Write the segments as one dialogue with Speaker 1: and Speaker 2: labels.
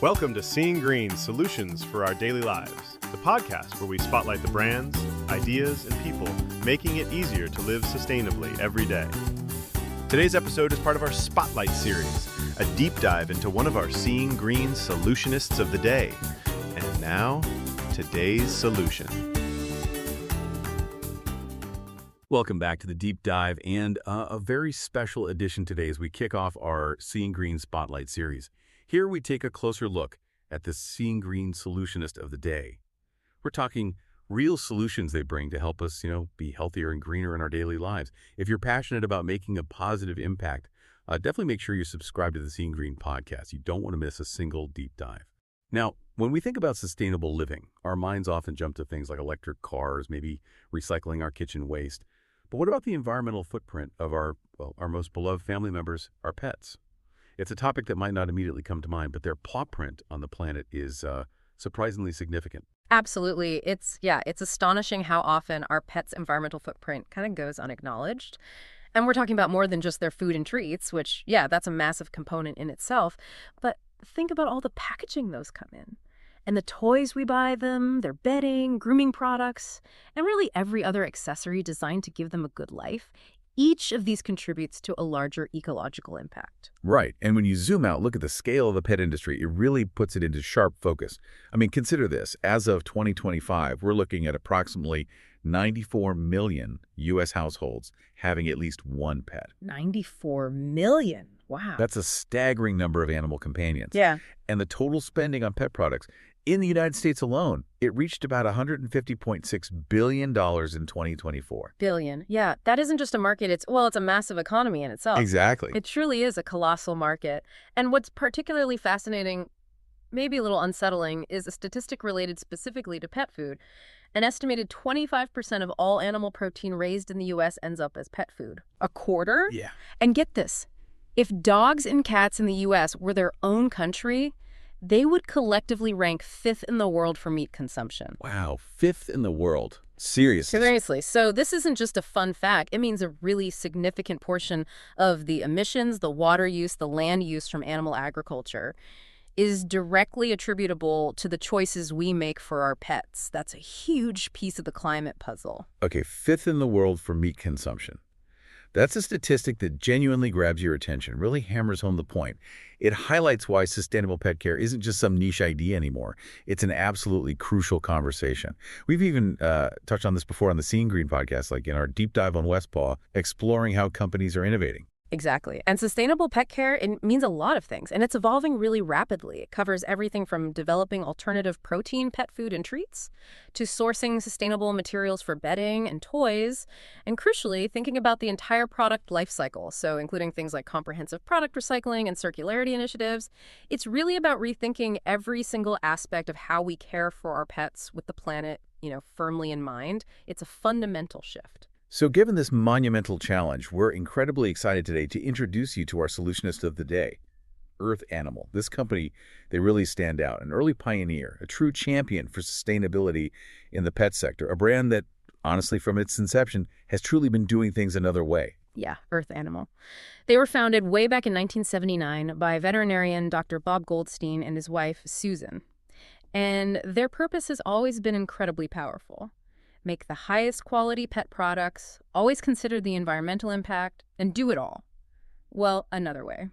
Speaker 1: Welcome to Seeing Green Solutions for Our Daily Lives, the podcast where we spotlight the brands, ideas, and people making it easier to live sustainably every day. Today's episode is part of our Spotlight series, a deep dive into one of our Seeing Green Solutionists of the day. And now, today's solution.
Speaker 2: Welcome back to the deep dive and a very special edition today as we kick off our Seeing Green Spotlight series. Here we take a closer look at the Seeing Green Solutionist of the day. We're talking real solutions they bring to help us, be healthier and greener in our daily lives. If you're passionate about making a positive impact, definitely make sure you subscribe to the Seeing Green podcast. You don't want to miss a single deep dive. Now, when we think about sustainable living, our minds often jump to things like electric cars, maybe recycling our kitchen waste. But what about the environmental footprint of our most beloved family members, our pets? It's a topic that might not immediately come to mind, but their pawprint on the planet is surprisingly significant.
Speaker 3: Absolutely. It's astonishing how often our pets' environmental footprint kind of goes unacknowledged. And we're talking about more than just their food and treats, which, that's a massive component in itself. But think about all the packaging those come in. And the toys we buy them, their bedding, grooming products, and really every other accessory designed to give them a good life. Each of these contributes to a larger ecological impact.
Speaker 2: Right. And when you zoom out, look at the scale of the pet industry, it really puts it into sharp focus. I mean, consider this. As of 2025, we're looking at approximately 94 million U.S. households having at least one pet. 94
Speaker 3: million. Wow.
Speaker 2: That's a staggering number of animal companions.
Speaker 3: Yeah.
Speaker 2: And the total spending on pet products in the United States alone, it reached about $150.6 billion in 2024.
Speaker 3: Billion. Yeah, that isn't just a market. It's a massive economy in itself.
Speaker 2: Exactly.
Speaker 3: It truly is a colossal market. And what's particularly fascinating, maybe a little unsettling, is a statistic related specifically to pet food. An estimated 25% of all animal protein raised in the U.S. ends up as pet food. A quarter?
Speaker 2: Yeah.
Speaker 3: And get this. If dogs and cats in the U.S. were their own country, they would collectively rank 5th in the world for meat consumption.
Speaker 2: Wow, 5th in the world. Seriously.
Speaker 3: So this isn't just a fun fact. It means a really significant portion of the emissions, the water use, the land use from animal agriculture is directly attributable to the choices we make for our pets. That's a huge piece of the climate puzzle.
Speaker 2: Okay, 5th in the world for meat consumption. That's a statistic that genuinely grabs your attention, really hammers home the point. It highlights why sustainable pet care isn't just some niche idea anymore. It's an absolutely crucial conversation. We've even touched on this before on the Seeing Green podcast, like in our deep dive on Westpaw, exploring how companies are innovating.
Speaker 3: Exactly. And sustainable pet care, it means a lot of things, and it's evolving really rapidly. It covers everything from developing alternative protein pet food and treats to sourcing sustainable materials for bedding and toys, and crucially, thinking about the entire product life cycle, so including things like comprehensive product recycling and circularity initiatives. It's really about rethinking every single aspect of how we care for our pets with the planet, firmly in mind. It's a fundamental shift.
Speaker 2: So given this monumental challenge, we're incredibly excited today to introduce you to our solutionist of the day, Earth Animal. This company, they really stand out. An early pioneer, a true champion for sustainability in the pet sector, a brand that, honestly, from its inception, has truly been doing things another way.
Speaker 3: Yeah, Earth Animal. They were founded way back in 1979 by veterinarian Dr. Bob Goldstein and his wife, Susan. And their purpose has always been incredibly powerful. Make the highest quality pet products, always consider the environmental impact, and do it all. Well, another way.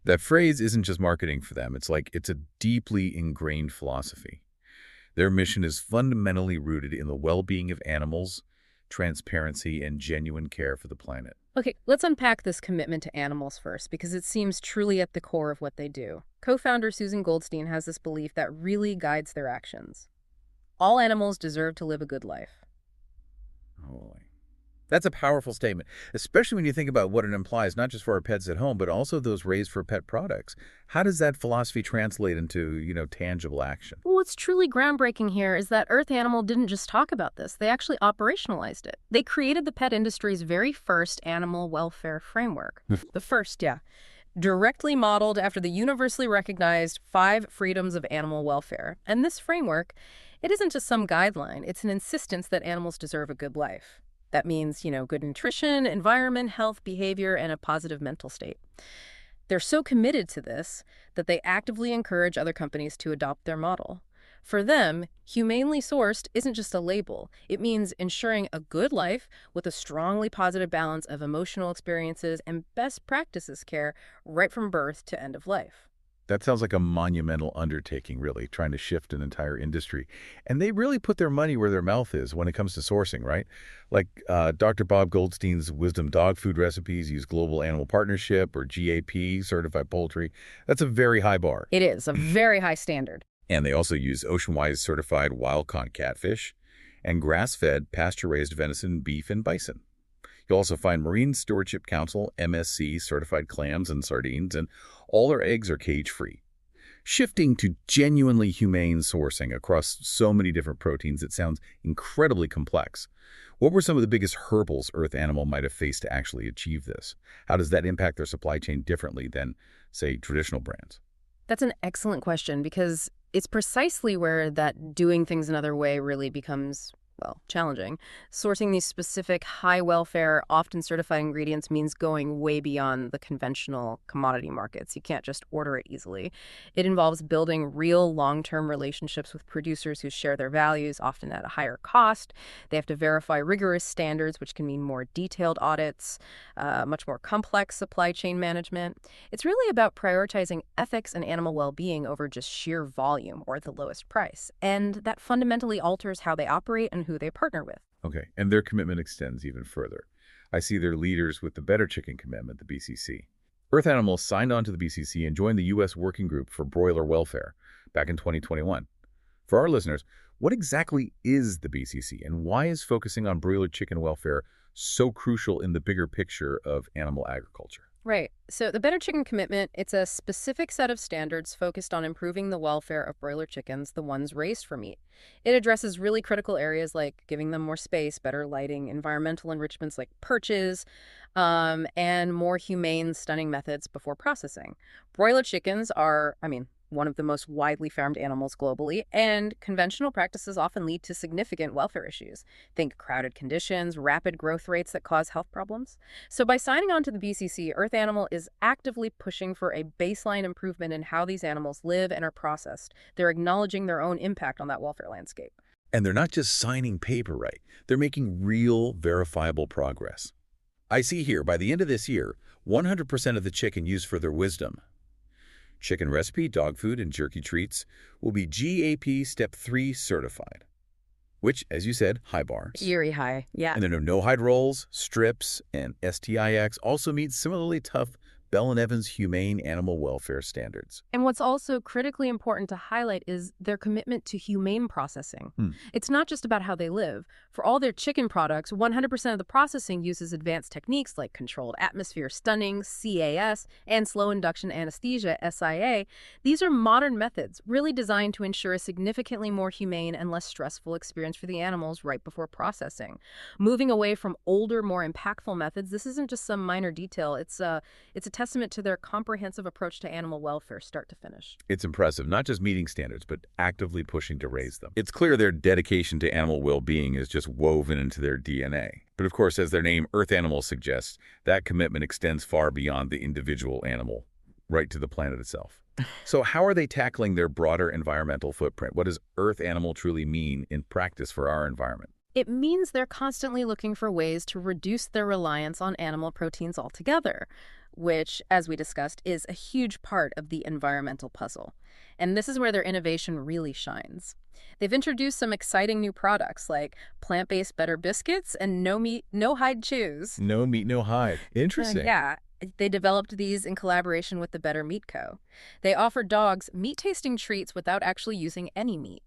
Speaker 2: That phrase isn't just marketing for them. It's a deeply ingrained philosophy. Their mission is fundamentally rooted in the well-being of animals, transparency, and genuine care for the planet.
Speaker 3: Okay, let's unpack this commitment to animals first, because it seems truly at the core of what they do. Co-founder Susan Goldstein has this belief that really guides their actions. All animals deserve to live a good life.
Speaker 2: Holy. That's a powerful statement, especially when you think about what it implies, not just for our pets at home, but also those raised for pet products. How does that philosophy translate into, tangible action?
Speaker 3: Well, what's truly groundbreaking here is that Earth Animal didn't just talk about this. They actually operationalized it. They created the pet industry's very first animal welfare framework. The first, directly modeled after the universally recognized 5 freedoms of animal welfare. And this framework, it isn't just some guideline. It's an insistence that animals deserve a good life. That means, good nutrition, environment, health, behavior, and a positive mental state. They're so committed to this that they actively encourage other companies to adopt their model. For them, humanely sourced isn't just a label. It means ensuring a good life with a strongly positive balance of emotional experiences and best practices care right from birth to end of life.
Speaker 2: That sounds like a monumental undertaking, really, trying to shift an entire industry. And they really put their money where their mouth is when it comes to sourcing, right? Like Dr. Bob Goldstein's Wisdom Dog Food Recipes use Global Animal Partnership or GAP, certified poultry. That's a very high bar.
Speaker 3: It is a very high standard.
Speaker 2: And they also use Oceanwise certified wild-caught catfish and grass-fed, pasture-raised venison, beef, and bison. You'll also find Marine Stewardship Council, MSC, certified clams and sardines, and all their eggs are cage-free. Shifting to genuinely humane sourcing across so many different proteins, it sounds incredibly complex. What were some of the biggest hurdles Earth Animal might have faced to actually achieve this? How does that impact their supply chain differently than, say, traditional brands?
Speaker 3: That's an excellent question because it's precisely where that doing things another way really becomes, well, challenging. Sourcing these specific high-welfare, often certified ingredients means going way beyond the conventional commodity markets. You can't just order it easily. It involves building real long-term relationships with producers who share their values, often at a higher cost. They have to verify rigorous standards, which can mean more detailed audits, much more complex supply chain management. It's really about prioritizing ethics and animal well-being over just sheer volume or the lowest price. And that fundamentally alters how they operate and who they partner with.
Speaker 2: Okay, and their commitment extends even further. I see their leaders with the Better Chicken Commitment, the BCC. Earth Animal signed on to the BCC and joined the U.S. Working Group for Broiler Welfare back in 2021. For our listeners, what exactly is the BCC and why is focusing on broiler chicken welfare so crucial in the bigger picture of animal agriculture?
Speaker 3: Right. So the Better Chicken Commitment, it's a specific set of standards focused on improving the welfare of broiler chickens, the ones raised for meat. It addresses really critical areas like giving them more space, better lighting, environmental enrichments like perches, and more humane stunning methods before processing. Broiler chickens are, one of the most widely farmed animals globally, and conventional practices often lead to significant welfare issues. Think crowded conditions, rapid growth rates that cause health problems. So by signing on to the BCC, Earth Animal is actively pushing for a baseline improvement in how these animals live and are processed. They're acknowledging their own impact on that welfare landscape.
Speaker 2: And they're not just signing paper, right? They're making real, verifiable progress. I see here, by the end of this year, 100% of the chicken used for their wisdom, chicken recipe, dog food, and jerky treats will be GAP Step 3 certified, which, as you said, high bars.
Speaker 3: Eerie high, yeah.
Speaker 2: And then no-hide rolls, strips, and STIX also meet similarly tough Bell & Evans humane animal welfare standards.
Speaker 3: And what's also critically important to highlight is their commitment to humane processing. It's not just about how they live. For all their chicken products, 100% of the processing uses advanced techniques like controlled atmosphere stunning, CAS, and slow induction anesthesia, SIA. These are modern methods, really designed to ensure a significantly more humane and less stressful experience for the animals right before processing. Moving away from older, more impactful methods, this isn't just some minor detail. It's a testament to their comprehensive approach to animal welfare, start to finish.
Speaker 2: It's impressive, not just meeting standards, but actively pushing to raise them. It's clear their dedication to animal well-being is just woven into their DNA. But of course, as their name Earth Animal suggests, that commitment extends far beyond the individual animal, right to the planet itself. So how are they tackling their broader environmental footprint? What does Earth Animal truly mean in practice for our environment?
Speaker 3: It means they're constantly looking for ways to reduce their reliance on animal proteins altogether, which, as we discussed, is a huge part of the environmental puzzle. And this is where their innovation really shines. They've introduced some exciting new products like plant-based Better Biscuits and no meat, no hide chews.
Speaker 2: No meat, no hide. Interesting.
Speaker 3: Yeah. They developed these in collaboration with the Better Meat Co. They offer dogs meat-tasting treats without actually using any meat.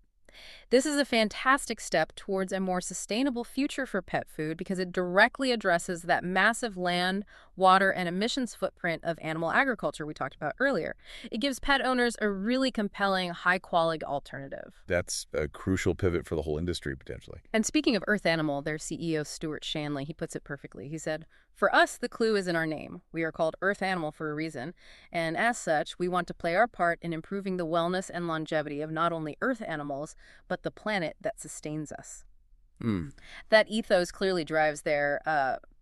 Speaker 3: This is a fantastic step towards a more sustainable future for pet food because it directly addresses that massive land, water, and emissions footprint of animal agriculture we talked about earlier. It gives pet owners a really compelling, high-quality alternative.
Speaker 2: That's a crucial pivot for the whole industry, potentially.
Speaker 3: And speaking of Earth Animal, their CEO, Stuart Shanley, he puts it perfectly. He said, "For us, the clue is in our name. We are called Earth Animal for a reason, and as such, we want to play our part in improving the wellness and longevity of not only Earth animals, but the planet that sustains us." That ethos clearly drives their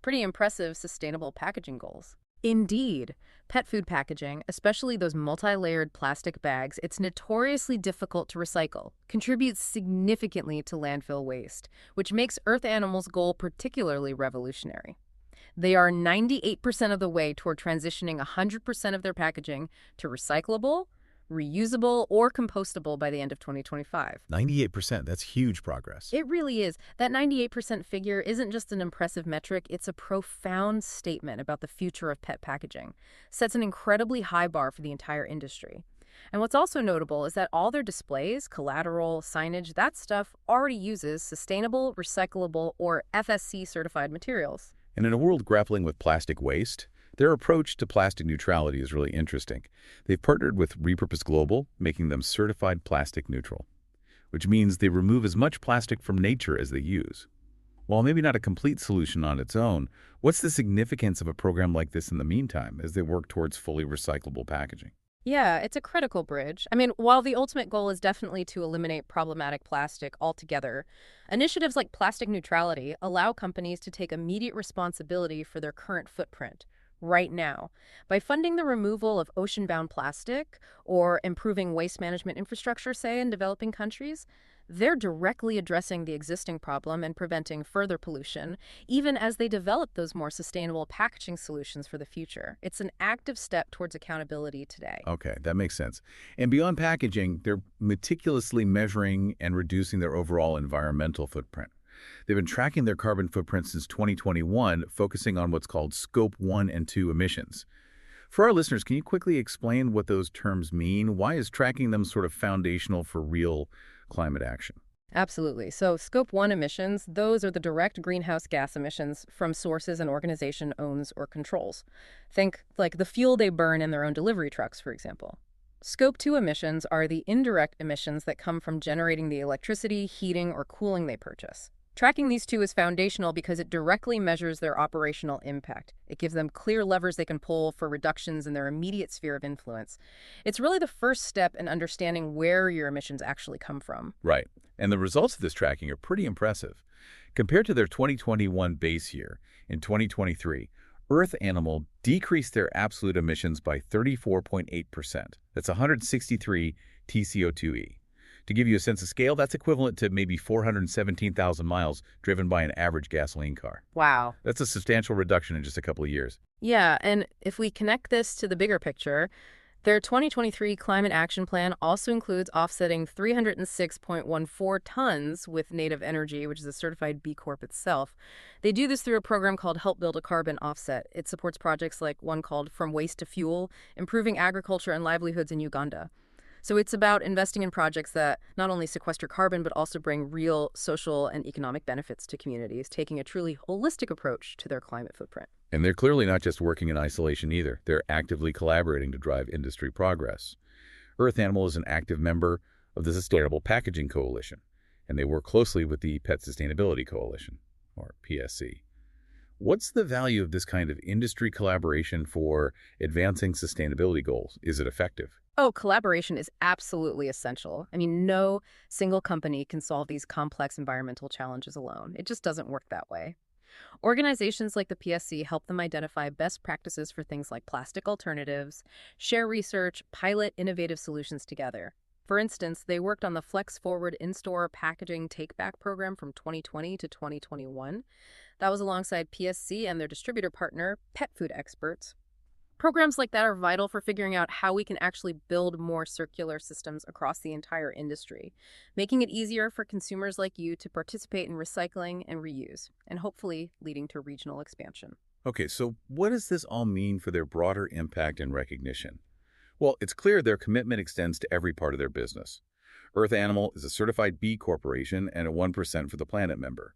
Speaker 3: pretty impressive sustainable packaging goals. Indeed. Pet food packaging, especially those multi-layered plastic bags, it's notoriously difficult to recycle, contributes significantly to landfill waste, which makes Earth Animal's goal particularly revolutionary. They are 98% of the way toward transitioning 100% of their packaging to recyclable, reusable, or compostable by the end of 2025.
Speaker 2: 98%, that's huge progress.
Speaker 3: It really is. That 98% figure isn't just an impressive metric, it's a profound statement about the future of pet packaging. Sets an incredibly high bar for the entire industry. And what's also notable is that all their displays, collateral, signage, that stuff already uses sustainable, recyclable, or FSC-certified materials.
Speaker 2: And in a world grappling with plastic waste, their approach to plastic neutrality is really interesting. They've partnered with Repurpose Global, making them certified plastic neutral, which means they remove as much plastic from nature as they use. While maybe not a complete solution on its own, what's the significance of a program like this in the meantime as they work towards fully recyclable packaging?
Speaker 3: Yeah, it's a critical bridge. I mean, while the ultimate goal is definitely to eliminate problematic plastic altogether, initiatives like plastic neutrality allow companies to take immediate responsibility for their current footprint right now. By funding the removal of ocean-bound plastic or improving waste management infrastructure, say, in developing countries, they're directly addressing the existing problem and preventing further pollution, even as they develop those more sustainable packaging solutions for the future. It's an active step towards accountability today.
Speaker 2: Okay, that makes sense. And beyond packaging, they're meticulously measuring and reducing their overall environmental footprint. They've been tracking their carbon footprint since 2021, focusing on what's called Scope 1 and 2 emissions. For our listeners, can you quickly explain what those terms mean? Why is tracking them sort of foundational for real climate action?
Speaker 3: Absolutely. So Scope 1 emissions, those are the direct greenhouse gas emissions from sources an organization owns or controls. Think like the fuel they burn in their own delivery trucks, for example. Scope 2 emissions are the indirect emissions that come from generating the electricity, heating, or cooling they purchase. Tracking these two is foundational because it directly measures their operational impact. It gives them clear levers they can pull for reductions in their immediate sphere of influence. It's really the first step in understanding where your emissions actually come from.
Speaker 2: Right. And the results of this tracking are pretty impressive. Compared to their 2021 base year, in 2023, Earth Animal decreased their absolute emissions by 34.8%. That's 163 TCO2e. To give you a sense of scale, that's equivalent to maybe 417,000 miles driven by an average gasoline car.
Speaker 3: Wow.
Speaker 2: That's a substantial reduction in just a couple of years.
Speaker 3: Yeah, and if we connect this to the bigger picture, their 2023 Climate Action Plan also includes offsetting 306.14 tons with native energy, which is a certified B Corp itself. They do this through a program called Help Build a Carbon Offset. It supports projects like one called From Waste to Fuel, improving agriculture and livelihoods in Uganda. So it's about investing in projects that not only sequester carbon, but also bring real social and economic benefits to communities, taking a truly holistic approach to their climate footprint.
Speaker 2: And they're clearly not just working in isolation either. They're actively collaborating to drive industry progress. Earth Animal is an active member of the Sustainable Packaging Coalition, and they work closely with the Pet Sustainability Coalition, or PSC. What's the value of this kind of industry collaboration for advancing sustainability goals? Is it effective?
Speaker 3: Oh, collaboration is absolutely essential. I mean, no single company can solve these complex environmental challenges alone. It just doesn't work that way. Organizations like the PSC help them identify best practices for things like plastic alternatives, share research, pilot innovative solutions together. For instance, they worked on the Flex Forward in-store packaging take-back program from 2020 to 2021. That was alongside PSC and their distributor partner, Pet Food Experts. Programs like that are vital for figuring out how we can actually build more circular systems across the entire industry, making it easier for consumers like you to participate in recycling and reuse, and hopefully leading to regional expansion.
Speaker 2: Okay, so what does this all mean for their broader impact and recognition? Well, it's clear their commitment extends to every part of their business. Earth Animal is a certified B Corporation and a 1% for the Planet member.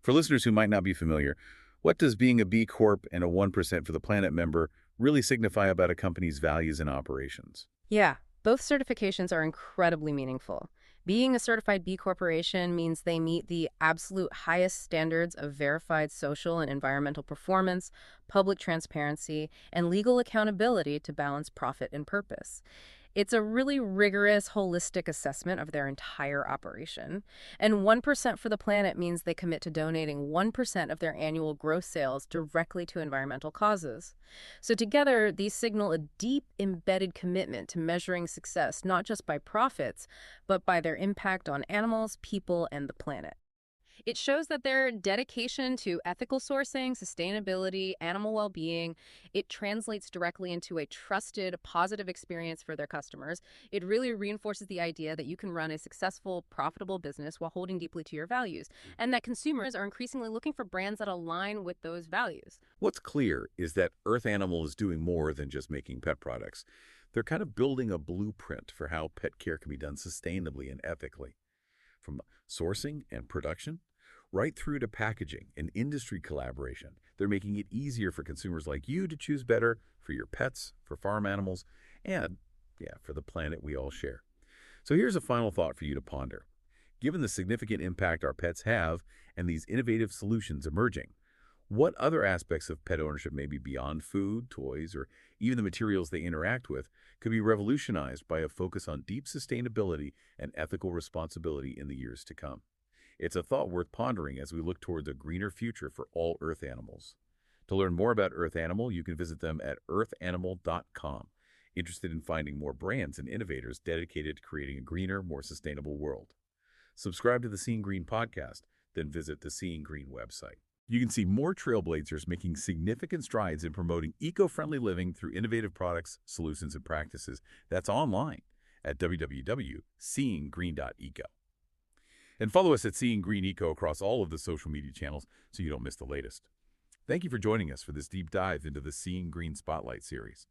Speaker 2: For listeners who might not be familiar, what does being a B Corp and a 1% for the Planet member really signify about a company's values and operations?
Speaker 3: Yeah, both certifications are incredibly meaningful. Being a certified B Corporation means they meet the absolute highest standards of verified social and environmental performance, public transparency, and legal accountability to balance profit and purpose. It's a really rigorous, holistic assessment of their entire operation. And 1% for the planet means they commit to donating 1% of their annual gross sales directly to environmental causes. So together, these signal a deep, embedded commitment to measuring success not just by profits, but by their impact on animals, people, and the planet. It shows that their dedication to ethical sourcing, sustainability, animal well-being, it translates directly into a trusted, positive experience for their customers. It really reinforces the idea that you can run a successful, profitable business while holding deeply to your values, and that consumers are increasingly looking for brands that align with those values.
Speaker 2: What's clear is that Earth Animal is doing more than just making pet products. They're kind of building a blueprint for how pet care can be done sustainably and ethically. From sourcing and production, right through to packaging and industry collaboration, they're making it easier for consumers like you to choose better for your pets, for farm animals, and, yeah, for the planet we all share. So here's a final thought for you to ponder. Given the significant impact our pets have and these innovative solutions emerging, what other aspects of pet ownership, maybe beyond food, toys, or even the materials they interact with, could be revolutionized by a focus on deep sustainability and ethical responsibility in the years to come? It's a thought worth pondering as we look towards a greener future for all Earth animals. To learn more about Earth Animal, you can visit them at earthanimal.com. Interested in finding more brands and innovators dedicated to creating a greener, more sustainable world? Subscribe to the Seeing Green podcast, then visit the Seeing Green website. You can see more trailblazers making significant strides in promoting eco-friendly living through innovative products, solutions, and practices. That's online at www.seeinggreen.eco. And follow us at Seeing Green Eco across all of the social media channels so you don't miss the latest. Thank you for joining us for this deep dive into the Seeing Green Spotlight series.